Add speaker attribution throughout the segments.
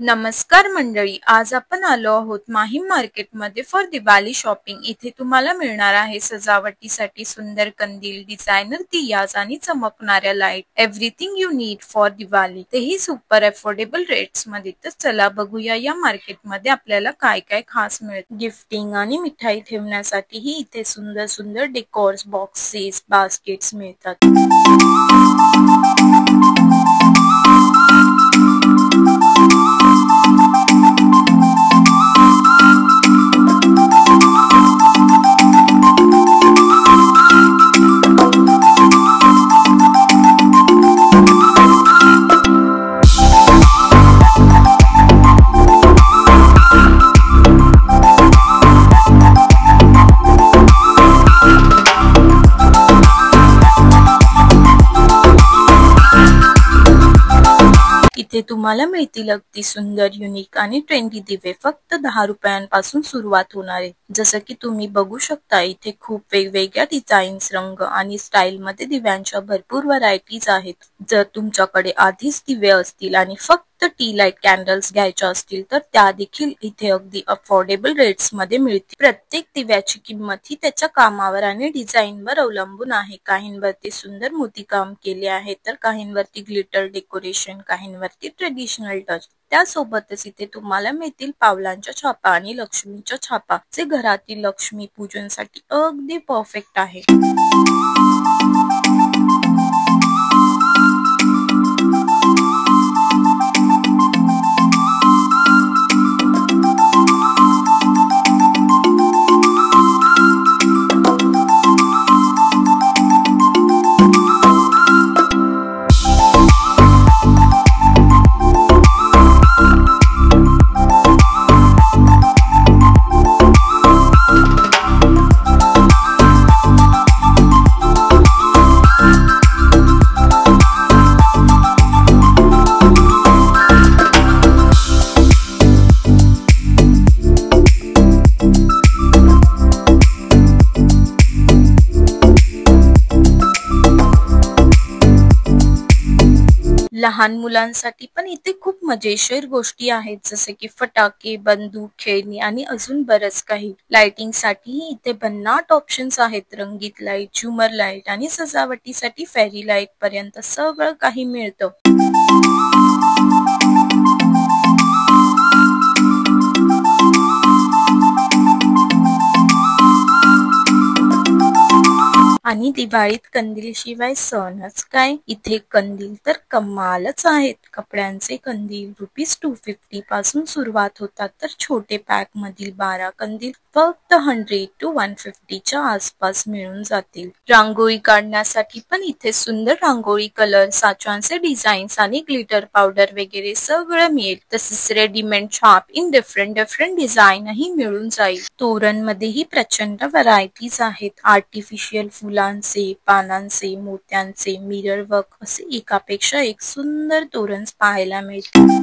Speaker 1: नमस्कार मंडळी, आज आपण आलो आहोत माहीम मार्केटमध्ये फॉर दिवाळी शॉपिंग। इथे तुम्हाला मिळणार आहे सजावटीसाठी सुंदर कंदील, डिझायनर दियाज आणि चमकणाऱ्या light, everything you need for Diwali, तेही सुपर अफोर्डेबल रेट्स मध्ये। तर चला बघूया या मार्केटमध्ये आपल्याला काय काय खास मिळतं। गिफ्टिंग आणि मिठाई ठेवण्यासाठीही इथे सुंदर सुंदर डेकोर्स, बॉक्सेस, बास्केट्स मिळतात। इथे तुम्हाला मिळतील अगदी सुंदर, युनिक आणि ट्रेंडी दिवे फक्त 10 रुपयांपासून सुरुवात होणार आहे। जसं की तुम्ही बघू शकता इथे खूप वेगवेगळ्या डिझाईन्स, रंग आणि स्टाईल मध्ये दिव्यांच्या भरपूर व्हरायटीज आहेत। जर तुमच्याकडे आधीच दिवे असतील आणि फक्त टी लाईट कॅन्डल्स घ्यायच्या असतील तर त्या देखील इथे अगदी अफोर्डेबल रेट्स मध्ये मिळतील। प्रत्येक दिव्याची किंमत ही त्याच्या कामावर आणि डिझाईनवर अवलंबून आहे। काहींवरती सुंदर मोतीकाम केले आहे तर काहींवरती ग्लिटर डेकोरेशन, काहींवरती ट्रेडिशनल टच। त्यासोबतच इथे तुम्हाला मिळतील पावलांच्या छापा आणि लक्ष्मीच्या छापा, जे घरातील लक्ष्मी पूजनसाठी अगदी परफेक्ट आहे। लहान मुलांसाठी पण इथे खूप मजेशीर गोष्टी आहेत, जसे की फटाके, बंदूक, खेळणी आणि अजून बरंच काही। लाइटिंग साठी इथे भन्नाट ऑप्शन्स आहेत। रंगीत लाईट, झुमर लाईट आणि सजावटीसाठी फेरी लाईट पर्यंत सगळं काही मिळतं। आणि दिवाळीत कंदील शिवाय सणच काय, इथे कंदील तर कमालच आहेत। कपड्यांचे कंदील ₹250 पासून सुरुवात होतात तर छोटे पॅक मधील 12 कंदील फक्त 100 to 150 च्या आसपास मिळून जातील। रांगोळी काढण्यासाठी पण इथे सुंदर रांगोळी कलर, साचांचे डिझाईन्स आणि ग्लिटर पावडर वगैरे सगळं मिळेल। तसेच रेडीमेड छाप इन डिफरंट डिझाईनही मिळून जाईल। तोरण मध्येही प्रचंड व्हरायटीज आहेत। आर्टिफिशियल फुलांचे, पानांचे, मोत्यांचे, मिरर वर्क असे एकापेक्षा एक सुंदर तोरण पाहायला मिळतील।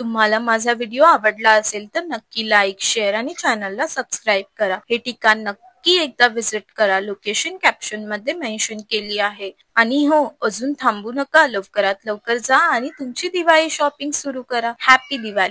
Speaker 1: तुम्हाला माझा व्हिडिओ आवडला असेल तर नक्की लाईक, शेअर आणि चॅनलला सबस्क्राईब करा. हे ठिकाण नक्की एकदा व्हिजिट करा. लोकेशन कॅप्शन मध्ये मेन्शन केली आहे. आणि हो, अजून थांबू नका, लवकरात लवकर जा आणि तुमची दिवाळी शॉपिंग सुरू करा. हॅपी दिवाळी.